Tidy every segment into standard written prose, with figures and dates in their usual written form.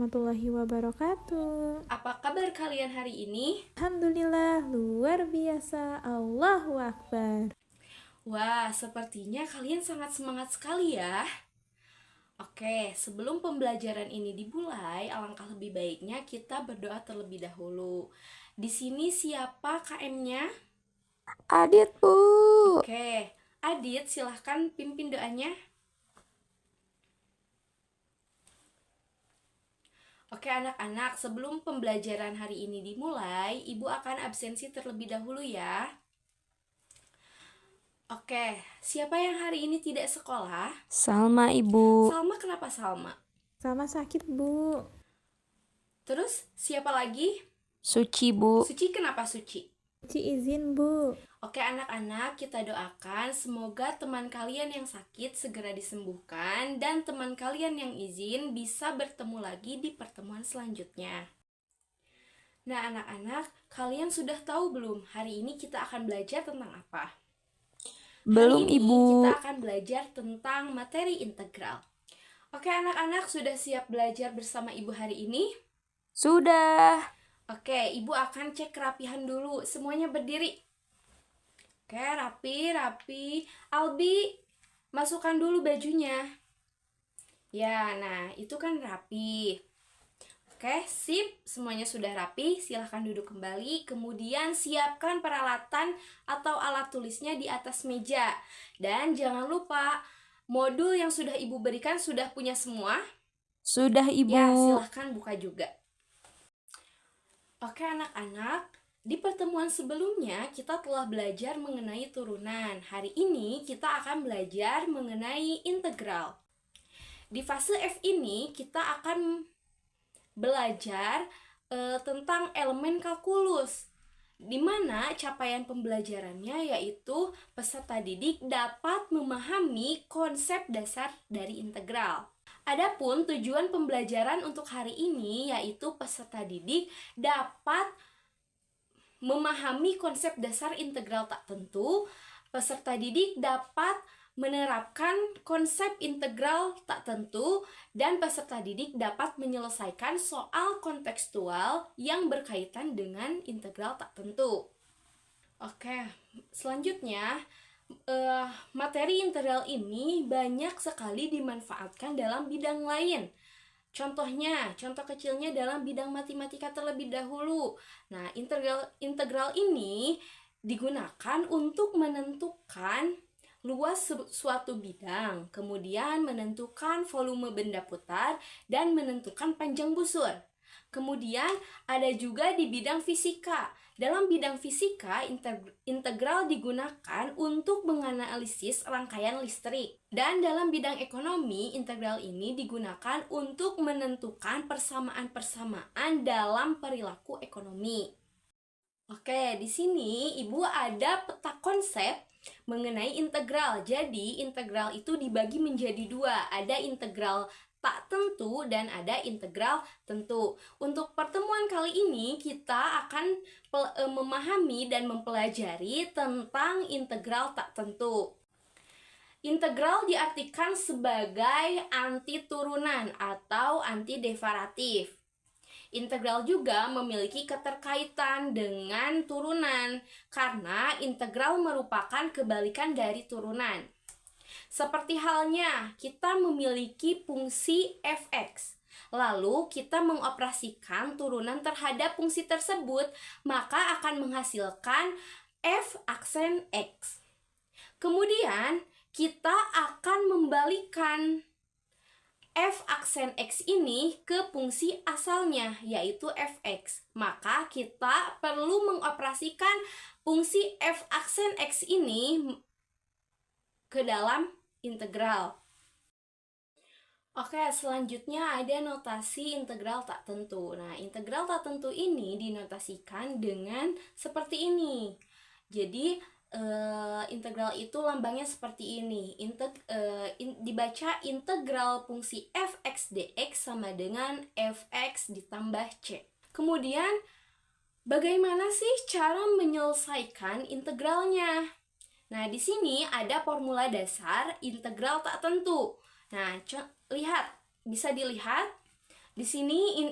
warahmatullahi wabarakatuh. Apa kabar kalian hari ini? Alhamdulillah, luar biasa. Allahu Akbar. Wah, sepertinya kalian sangat semangat sekali ya. Oke, sebelum pembelajaran ini dimulai, alangkah lebih baiknya kita berdoa terlebih dahulu. Di sini siapa KM-nya? Adit, Bu. Oke, Adit silahkan pimpin doanya. Oke anak-anak, sebelum pembelajaran hari ini dimulai, Ibu akan absensi terlebih dahulu ya. Oke, siapa yang hari ini tidak sekolah? Salma, Ibu. Salma, kenapa Salma? Salma sakit, Bu. Terus siapa lagi? Suci, Bu. Suci, kenapa Suci? Suci izin, Bu. Oke anak-anak, kita doakan semoga teman kalian yang sakit segera disembuhkan dan teman kalian yang izin bisa bertemu lagi di pertemuan selanjutnya. Nah anak-anak, kalian sudah tahu belum hari ini kita akan belajar tentang apa? Belum, Hari ini Ibu. kita akan belajar tentang materi integral. Oke anak-anak, sudah siap belajar bersama Ibu hari ini? Sudah. Oke, Ibu akan cek kerapihan dulu. Semuanya berdiri. Oke, rapi. Albi, masukkan dulu bajunya. Ya, nah itu kan rapi. Oke, sip. Semuanya sudah rapi. Silahkan duduk kembali. Kemudian siapkan peralatan atau alat tulisnya di atas meja. Dan jangan lupa, modul yang sudah Ibu berikan sudah punya semua? Sudah, Ibu. Ya, silahkan buka juga. Oke anak-anak, di pertemuan sebelumnya kita telah belajar mengenai turunan. Hari ini kita akan belajar mengenai integral. Di fase F ini kita akan belajar tentang elemen kalkulus, di mana capaian pembelajarannya yaitu peserta didik dapat memahami konsep dasar dari integral. Adapun tujuan pembelajaran untuk hari ini yaitu peserta didik dapat memahami konsep dasar integral tak tentu, peserta didik dapat menerapkan konsep integral tak tentu, dan peserta didik dapat menyelesaikan soal kontekstual yang berkaitan dengan integral tak tentu. Oke, selanjutnya materi integral ini banyak sekali dimanfaatkan dalam bidang lain. Contohnya, contoh kecilnya dalam bidang matematika terlebih dahulu. Nah, integral ini digunakan untuk menentukan luas suatu bidang, kemudian menentukan volume benda putar, dan menentukan panjang busur. Kemudian ada juga di bidang fisika. Dalam bidang fisika, integral digunakan untuk menganalisis rangkaian listrik. Dan dalam bidang ekonomi, integral ini digunakan untuk menentukan persamaan-persamaan dalam perilaku ekonomi. Oke, di sini Ibu ada peta konsep mengenai integral. Jadi, integral itu dibagi menjadi dua. Ada integral tak tentu dan ada integral tentu. Untuk pertemuan kali ini kita akan memahami dan mempelajari tentang integral tak tentu. Integral diartikan sebagai antiturunan atau antiderivatif. Integral juga memiliki keterkaitan dengan turunan karena integral merupakan kebalikan dari turunan. Seperti halnya kita memiliki fungsi f(x), lalu kita mengoperasikan turunan terhadap fungsi tersebut, maka akan menghasilkan f aksen x. Kemudian kita akan membalikan f aksen x ini ke fungsi asalnya, yaitu fx. Maka kita perlu mengoperasikan fungsi f aksen x ini ke dalam integral. Oke, selanjutnya ada notasi integral tak tentu. Nah, integral tak tentu ini dinotasikan dengan seperti ini. Jadi, integral itu lambangnya seperti ini. Dibaca integral fungsi fx dx sama dengan fx ditambah c. Kemudian, bagaimana sih cara menyelesaikan integralnya? Nah, di sini ada formula dasar integral tak tentu. Nah, bisa dilihat Di sini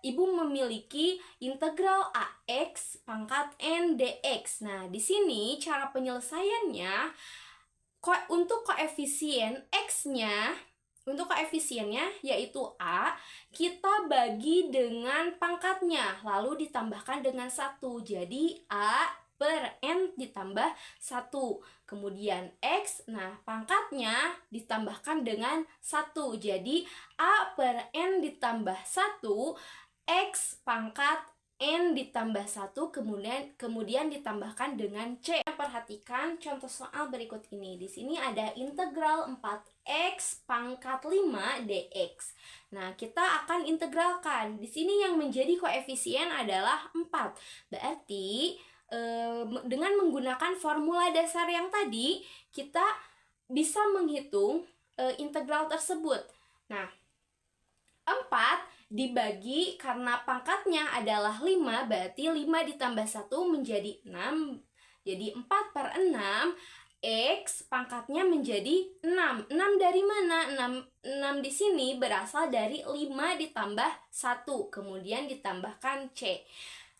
Ibu memiliki integral AX pangkat N dx. Nah, di sini cara penyelesaiannya untuk koefisien X-nya, untuk koefisiennya yaitu A, kita bagi dengan pangkatnya, lalu ditambahkan dengan 1. Jadi A per N ditambah 1. Kemudian X, nah pangkatnya ditambahkan dengan 1. Jadi A per N ditambah 1, X pangkat N ditambah 1, kemudian ditambahkan dengan C. Perhatikan contoh soal berikut ini. Di sini ada integral 4X pangkat 5 dx. Nah, kita akan integralkan. Di sini yang menjadi koefisien adalah 4. Berarti dengan menggunakan formula dasar yang tadi, kita bisa menghitung integral tersebut. Nah, 4 dibagi karena pangkatnya adalah 5, berarti 5 ditambah 1 menjadi 6. Jadi 4 per 6, X pangkatnya menjadi 6. 6 dari mana? 6 di sini berasal dari 5 ditambah 1, kemudian ditambahkan C.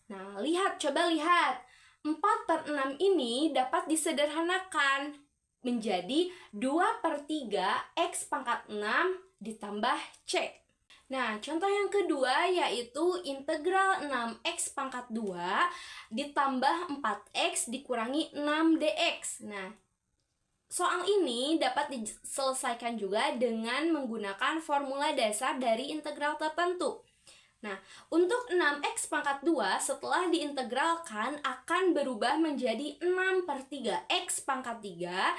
Nah, coba lihat. 4 per 6 ini dapat disederhanakan menjadi 2 per 3 X pangkat 6 ditambah C. Nah, contoh yang kedua yaitu integral 6X pangkat 2 ditambah 4X dikurangi 6 dx. Nah, soal ini dapat diselesaikan juga dengan menggunakan formula dasar dari integral tertentu. Nah, untuk 6X pangkat 2 setelah diintegralkan akan berubah menjadi 6 per 3 X pangkat 3,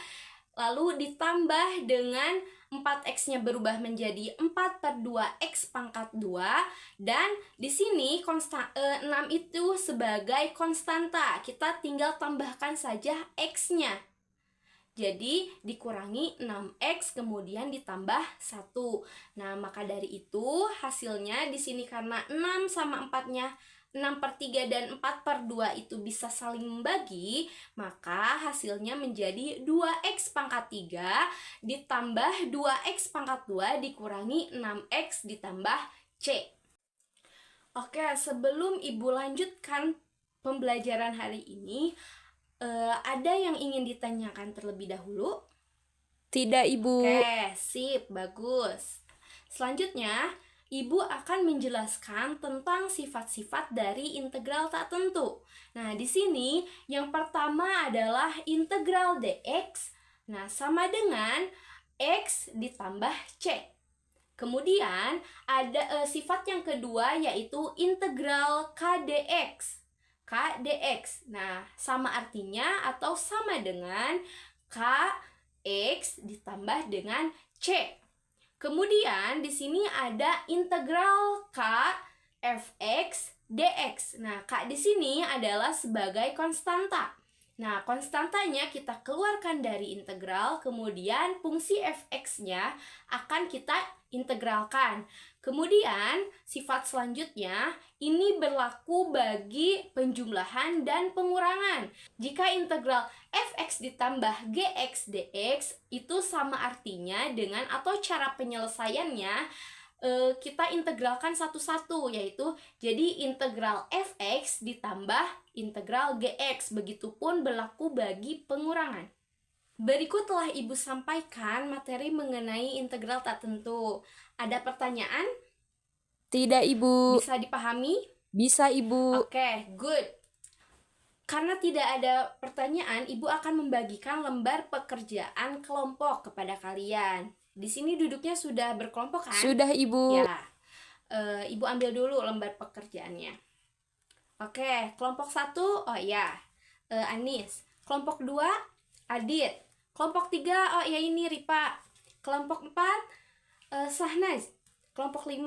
lalu ditambah dengan 4X-nya berubah menjadi 4 per 2 X pangkat 2, dan di sini 6 itu sebagai konstanta. Kita tinggal tambahkan saja X-nya. Jadi dikurangi 6X kemudian ditambah 1. Nah, maka dari itu hasilnya di sini karena 6 sama 4-nya 6 per 3 dan 4 per 2 itu bisa saling membagi, maka hasilnya menjadi 2X pangkat 3 ditambah 2X pangkat 2 dikurangi 6X ditambah C. Oke, sebelum Ibu lanjutkan pembelajaran hari ini, ada yang ingin ditanyakan terlebih dahulu? Tidak, Ibu. Oke, sip, bagus. Selanjutnya, Ibu akan menjelaskan tentang sifat-sifat dari integral tak tentu. Nah, di sini yang pertama adalah integral dx. Nah, sama dengan X ditambah C. Kemudian, ada sifat yang kedua yaitu integral kdx. Kdx. Nah, sama artinya atau sama dengan Kx ditambah dengan C. Kemudian di sini ada integral K fx dx. Nah, K di sini adalah sebagai konstanta. Nah, konstantanya kita keluarkan dari integral, kemudian fungsi fx-nya akan kita integralkan. Kemudian, sifat selanjutnya, ini berlaku bagi penjumlahan dan pengurangan. Jika integral fx ditambah gx dx itu sama artinya dengan, atau cara penyelesaiannya, kita integralkan satu-satu, yaitu jadi integral fx ditambah integral gx. Begitupun berlaku bagi pengurangan. Berikut telah Ibu sampaikan materi mengenai integral tak tentu. Ada pertanyaan? Tidak, Ibu. Bisa dipahami? Bisa, Ibu. Oke, good. Karena tidak ada pertanyaan, Ibu akan membagikan lembar pekerjaan kelompok kepada kalian. Di sini duduknya sudah berkelompok kan? Sudah, Ibu. Ya. Ibu ambil dulu lembar pekerjaannya. Oke, kelompok 1, oh ya, Anis. Kelompok 2, Adit. Kelompok 3, oh ya ini Ripa. Kelompok 4, Sahnaz. Kelompok 5,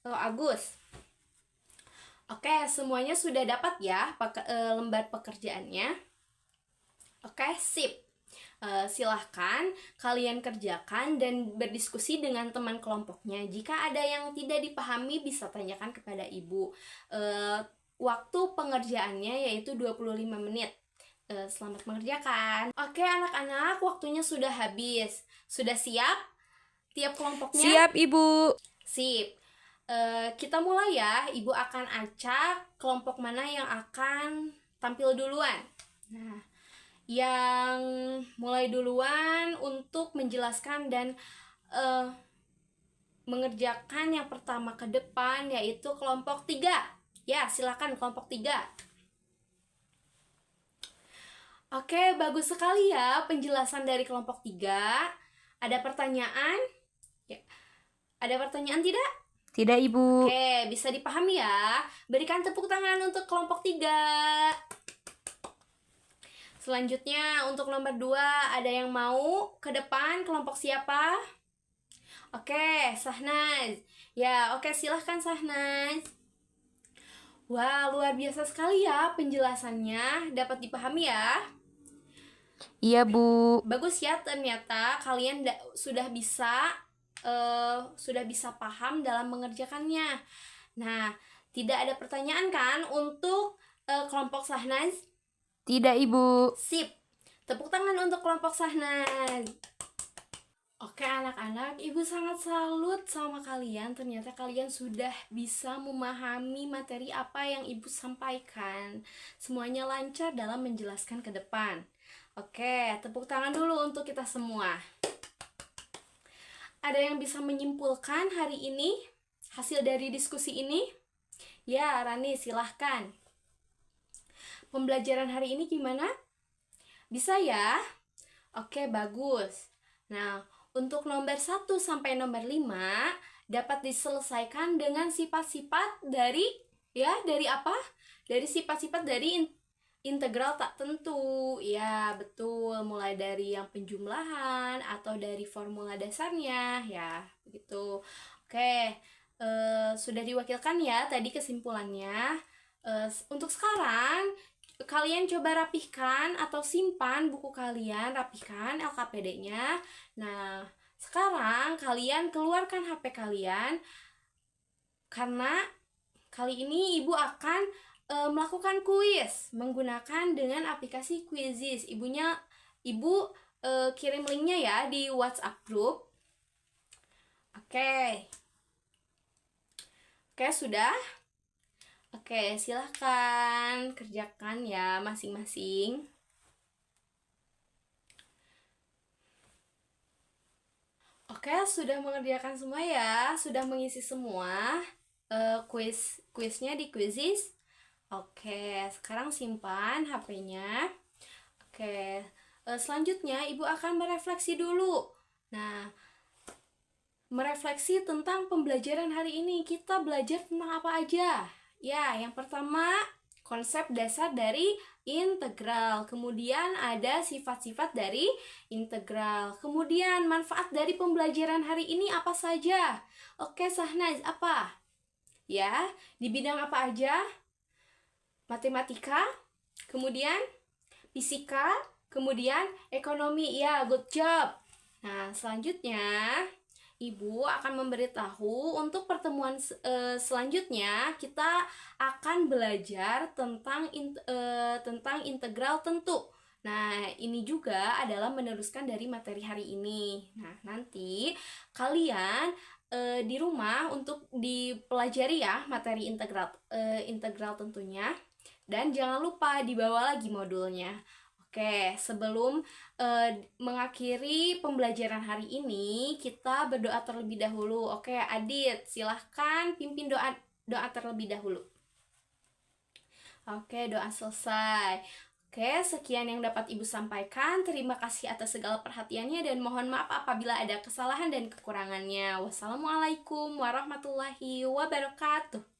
Agus. Oke, semuanya sudah dapat ya lembar pekerjaannya. Oke, sip. Silahkan kalian kerjakan dan berdiskusi dengan teman kelompoknya. Jika ada yang tidak dipahami bisa tanyakan kepada Ibu. Waktu pengerjaannya yaitu 25 menit. Selamat mengerjakan. Oke anak-anak, waktunya sudah habis. Sudah siap? Tiap kelompoknya? Siap, Ibu. Sip. Kita mulai ya. Ibu akan acak kelompok mana yang akan tampil duluan. Nah, yang mulai duluan untuk menjelaskan dan mengerjakan yang pertama ke depan yaitu kelompok 3. Ya, silakan kelompok 3. Oke, bagus sekali ya penjelasan dari kelompok 3. Ada pertanyaan? Ya. Ada pertanyaan tidak? Tidak, Ibu. Oke, bisa dipahami ya. Berikan tepuk tangan untuk kelompok 3. Selanjutnya untuk nomor 2, ada yang mau ke depan? Kelompok siapa? Oke, Sahnaz. Ya, oke, silahkan Sahnaz. Wah, luar biasa sekali ya penjelasannya. Dapat dipahami ya? Iya, Bu. Bagus ya, ternyata kalian sudah bisa paham dalam mengerjakannya. Nah, tidak ada pertanyaan kan untuk kelompok Sahnaz? Tidak, Ibu. Sip. Tepuk tangan untuk kelompok Sahnaz. Oke anak-anak, Ibu sangat salut sama kalian. Ternyata kalian sudah bisa memahami materi apa yang Ibu sampaikan. Semuanya lancar dalam menjelaskan ke depan. Oke, tepuk tangan dulu untuk kita semua. Ada yang bisa menyimpulkan hari ini hasil dari diskusi ini? Ya, Rani, silahkan. Pembelajaran hari ini gimana? Bisa ya? Oke, bagus. Nah, untuk nomor 1 sampai nomor 5 dapat diselesaikan dengan sifat-sifat dari apa? Dari sifat-sifat dari integral tak tentu. Ya, betul. Mulai dari yang penjumlahan atau dari formula dasarnya, ya, begitu. Oke, sudah diwakilkan ya tadi kesimpulannya. Untuk sekarang kalian coba rapihkan atau simpan buku kalian, rapihkan LKPD-nya. Nah, sekarang kalian keluarkan HP kalian karena kali ini Ibu akan melakukan kuis menggunakan dengan aplikasi Quizizz. Ibu kirim linknya ya di WhatsApp group. Oke, sudah? Oke, silahkan kerjakan ya masing-masing. Oke, sudah mengerjakan semua ya, sudah mengisi semua kuisnya di Quizizz. Oke, sekarang simpan HP-nya. Oke, selanjutnya Ibu akan merefleksi dulu. Nah, merefleksi tentang pembelajaran hari ini. Kita belajar tentang apa aja? Ya, yang pertama konsep dasar dari integral. Kemudian ada sifat-sifat dari integral. Kemudian manfaat dari pembelajaran hari ini apa saja? Oke, Sahnaz, apa? Ya, di bidang apa aja? Matematika, kemudian fisika, kemudian ekonomi. Ya, good job. Nah, selanjutnya Ibu akan memberitahu untuk pertemuan selanjutnya kita akan belajar tentang integral tentu. Nah, ini juga adalah meneruskan dari materi hari ini. Nah, nanti kalian di rumah untuk dipelajari ya materi integral tentunya. Dan jangan lupa dibawa lagi modulnya. Oke, sebelum mengakhiri pembelajaran hari ini, kita berdoa terlebih dahulu. Oke, Adit, silahkan pimpin doa terlebih dahulu. Oke, doa selesai. Oke, sekian yang dapat Ibu sampaikan. Terima kasih atas segala perhatiannya dan mohon maaf apabila ada kesalahan dan kekurangannya. Wassalamualaikum warahmatullahi wabarakatuh.